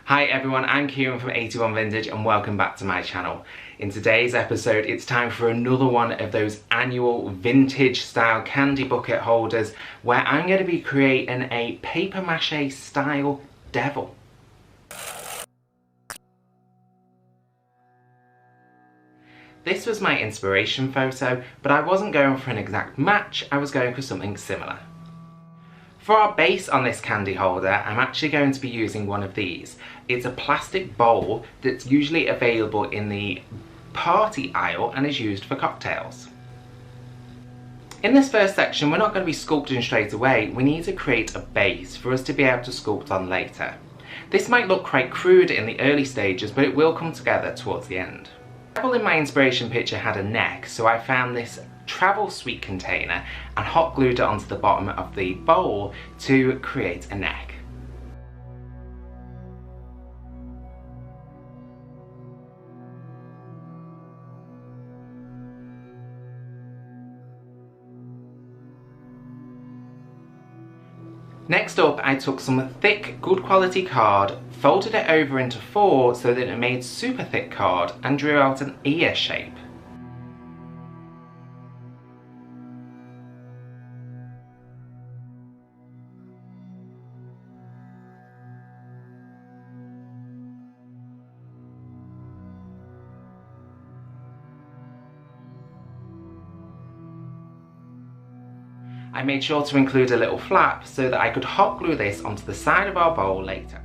Hi everyone, I'm Kieran from 81 Vintage and welcome back to my channel. In today's episode, it's time for another one of those annual vintage style candy bucket holders where I'm going to be creating a paper mache style devil. This was my inspiration photo, but I wasn't going for an exact match, I was going for something similar. For our base on this candy holder, I'm actually going to be using one of these. It's a plastic bowl that's usually available in the party aisle and is used for cocktails. In this first section, we're not going to be sculpting straight away. We need to create a base for us to be able to sculpt on later. This might look quite crude in the early stages, but it will come together towards the end. The devil in my inspiration picture had a neck, so I found this travel sweet container and hot glued it onto the bottom of the bowl to create a neck. Next up, I took some thick, good quality card, folded it over into 4 so that it made super thick card and drew out an ear shape. I made sure to include a little flap so that I could hot glue this onto the side of our bowl later.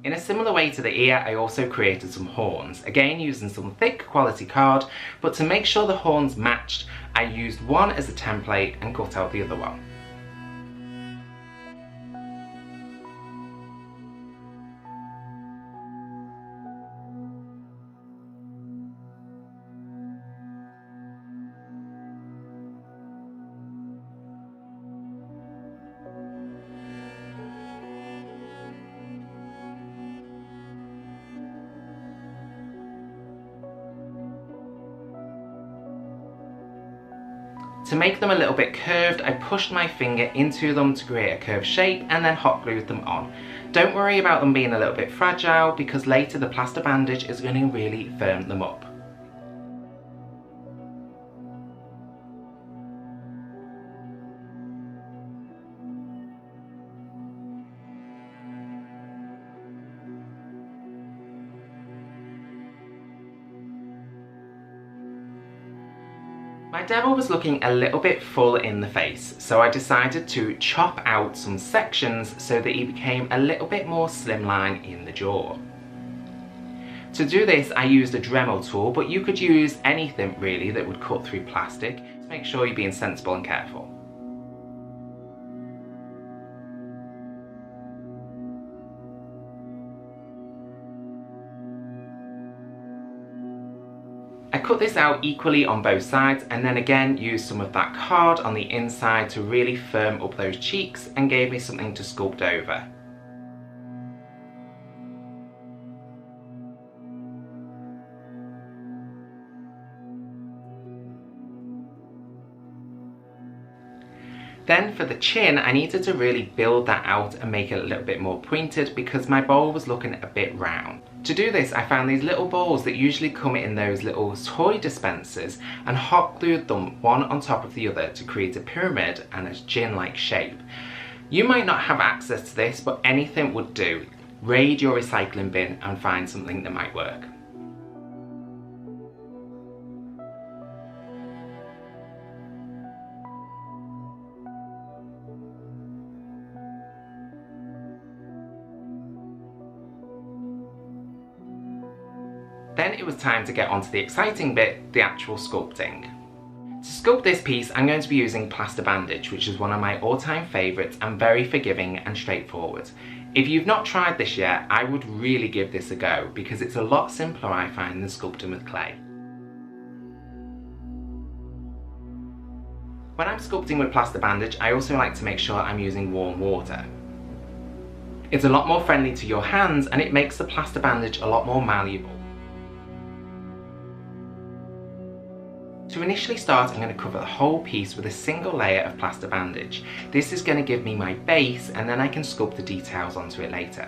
In a similar way to the ear, I also created some horns, again using some thick quality card, but to make sure the horns matched, I used one as a template and cut out the other one. To make them a little bit curved, I pushed my finger into them to create a curved shape and then hot glued them on. Don't worry about them being a little bit fragile because later the plaster bandage is going to really firm them up. My devil was looking a little bit full in the face, so I decided to chop out some sections so that he became a little bit more slimline in the jaw. To do this, I used a Dremel tool, but you could use anything really that would cut through plastic. Just make sure you're being sensible and careful. I cut this out equally on both sides and then again used some of that card on the inside to really firm up those cheeks and gave me something to sculpt over. Then for the chin, I needed to really build that out and make it a little bit more pointed because my bowl was looking a bit round. To do this, I found these little bowls that usually come in those little toy dispensers and hot glued them one on top of the other to create a pyramid and a chin-like shape. You might not have access to this, but anything would do. Raid your recycling bin and find something that might work. Then it was time to get onto the exciting bit, the actual sculpting. To sculpt this piece, I'm going to be using Plaster Bandage, which is one of my all-time favourites and very forgiving and straightforward. If you've not tried this yet, I would really give this a go because it's a lot simpler, I find, than sculpting with clay. When I'm sculpting with Plaster Bandage, I also like to make sure I'm using warm water. It's a lot more friendly to your hands and it makes the Plaster Bandage a lot more malleable. To initially start, I'm going to cover the whole piece with a single layer of plaster bandage. This is going to give me my base, and then I can sculpt the details onto it later.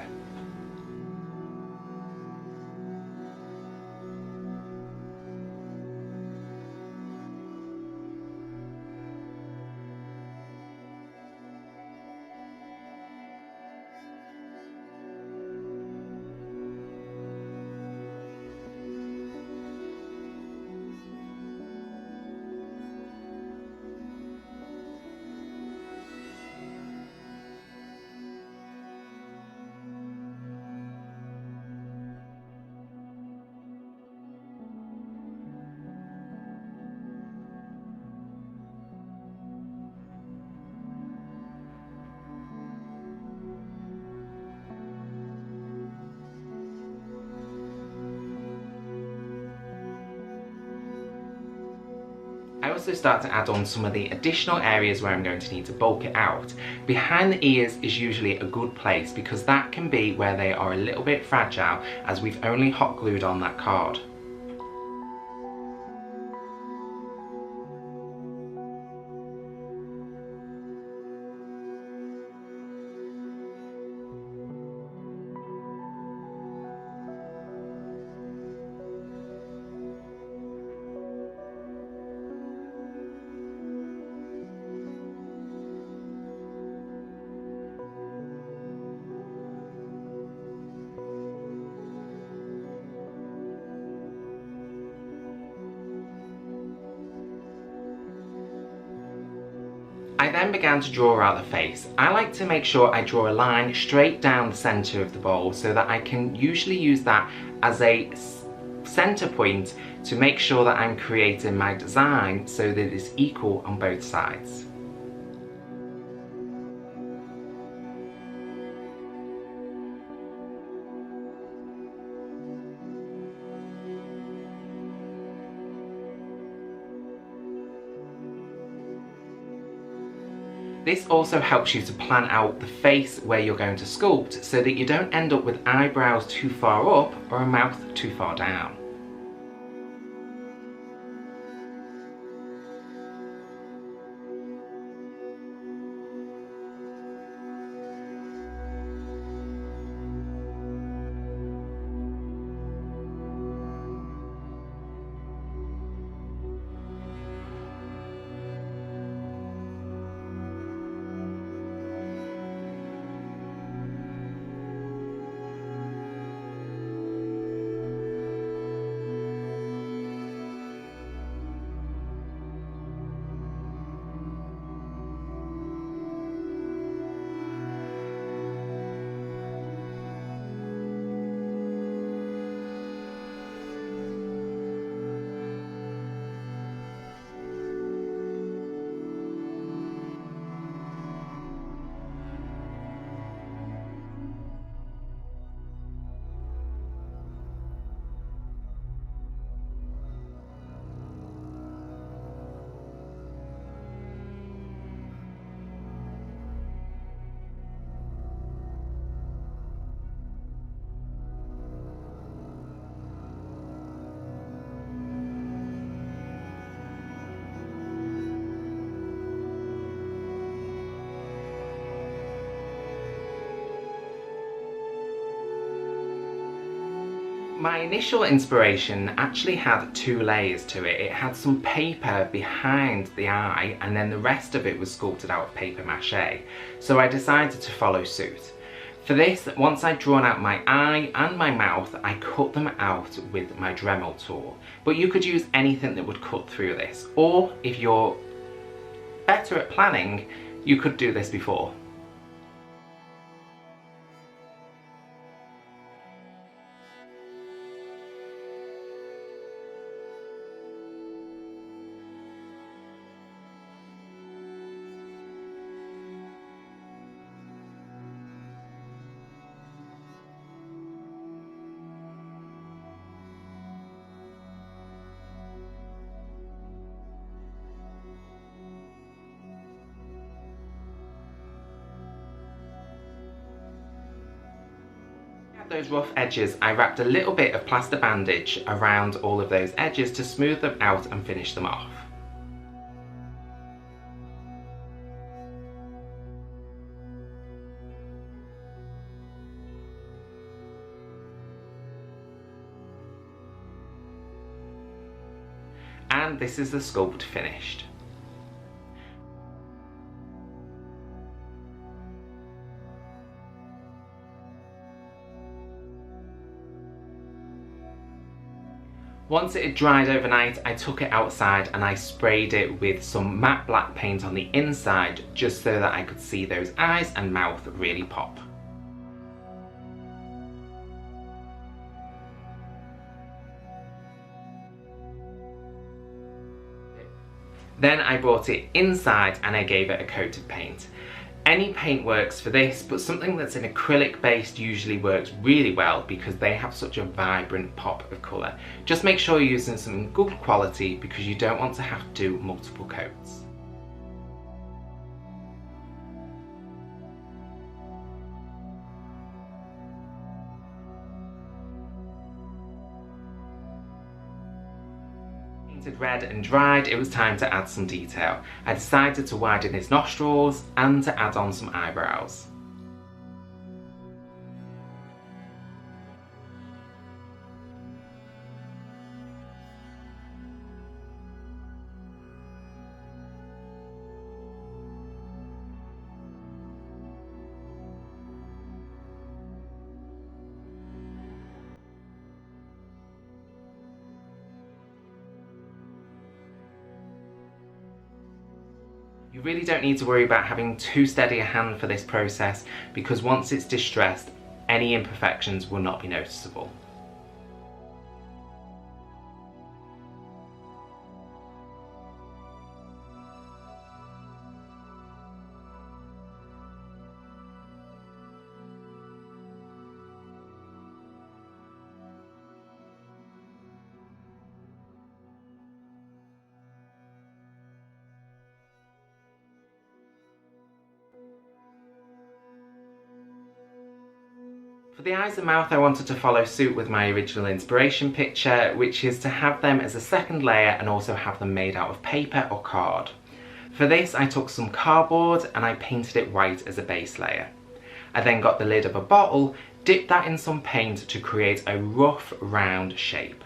I also start to add on some of the additional areas where I'm going to need to bulk it out. Behind the ears is usually a good place because that can be where they are a little bit fragile, as we've only hot glued on that card. I then began to draw out the face. I like to make sure I draw a line straight down the centre of the bowl so that I can usually use that as a centre point to make sure that I'm creating my design so that it's equal on both sides. This also helps you to plan out the face where you're going to sculpt so that you don't end up with eyebrows too far up or a mouth too far down. My initial inspiration actually had two layers to it. It had some paper behind the eye and then the rest of it was sculpted out of paper mache. So I decided to follow suit. For this, once I'd drawn out my eye and my mouth, I cut them out with my Dremel tool. But you could use anything that would cut through this, or if you're better at planning, you could do this before. Those rough edges, I wrapped a little bit of plaster bandage around all of those edges to smooth them out and finish them off. and this is the sculpt finished. Once it had dried overnight, I took it outside and I sprayed it with some matte black paint on the inside just so that I could see those eyes and mouth really pop. Then I brought it inside and I gave it a coat of paint. Any paint works for this, but something that's an acrylic based usually works really well because they have such a vibrant pop of colour. Just make sure you're using something good quality because you don't want to have to do multiple coats. Painted red and dried, it was time to add some detail. I decided to widen his nostrils and to add on some eyebrows. You really don't need to worry about having too steady a hand for this process because once it's distressed, any imperfections will not be noticeable. For the eyes and mouth, I wanted to follow suit with my original inspiration picture, which is to have them as a second layer and also have them made out of paper or card. For this, I took some cardboard and I painted it white as a base layer. I then got the lid of a bottle, dipped that in some paint to create a rough, round shape.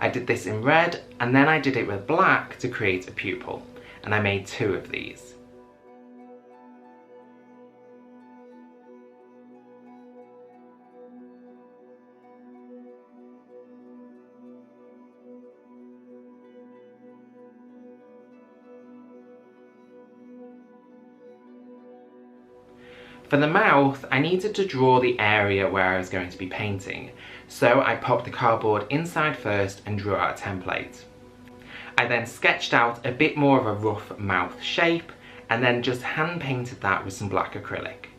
I did this in red and then I did it with black to create a pupil, and I made 2 of these. For the mouth, I needed to draw the area where I was going to be painting, so I popped the cardboard inside first and drew out a template. I then sketched out a bit more of a rough mouth shape and then just hand painted that with some black acrylic.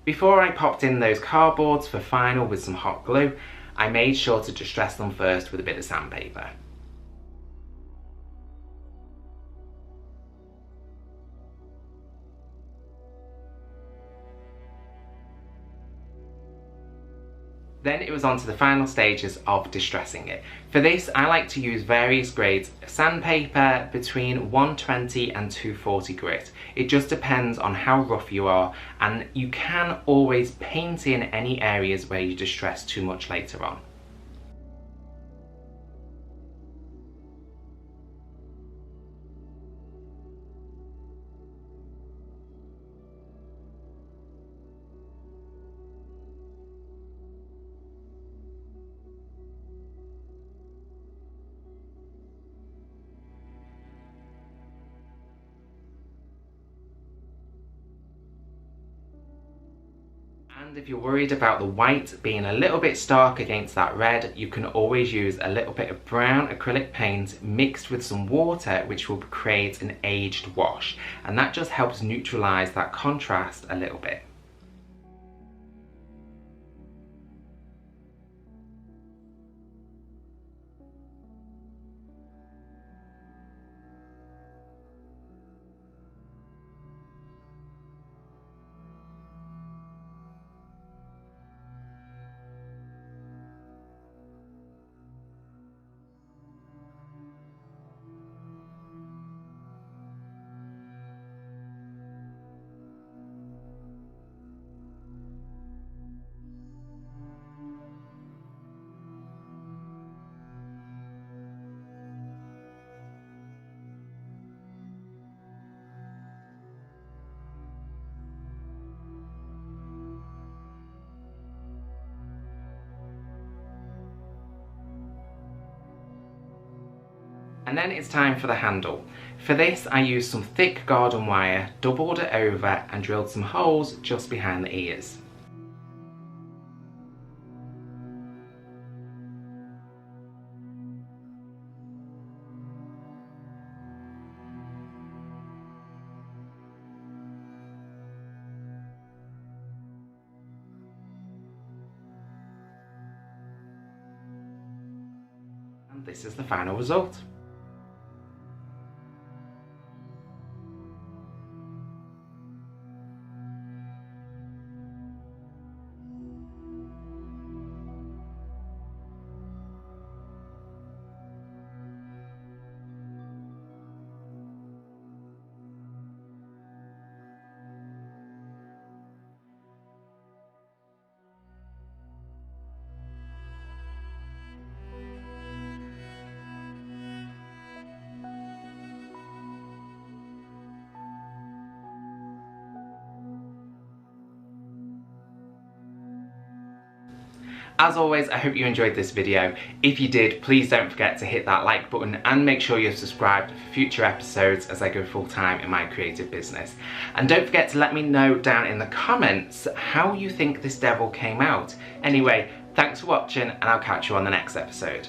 Before I popped in those cardboards for final with some hot glue, I made sure to distress them first with a bit of sandpaper. Then it was on to the final stages of distressing it. For this, I like to use various grades of sandpaper between 120 and 240 grit. It just depends on how rough you are, and you can always paint in any areas where you distress too much later on. And if you're worried about the white being a little bit stark against that red, you can always use a little bit of brown acrylic paint mixed with some water, which will create an aged wash, and that just helps neutralize that contrast a little bit. And then it's time for the handle. For this I used some thick garden wire, doubled it over and drilled some holes just behind the ears. And this is the final result. As always, I hope you enjoyed this video. If you did, please don't forget to hit that like button and make sure you're subscribed for future episodes as I go full time in my creative business. And don't forget to let me know down in the comments how you think this devil came out. Anyway, thanks for watching and I'll catch you on the next episode.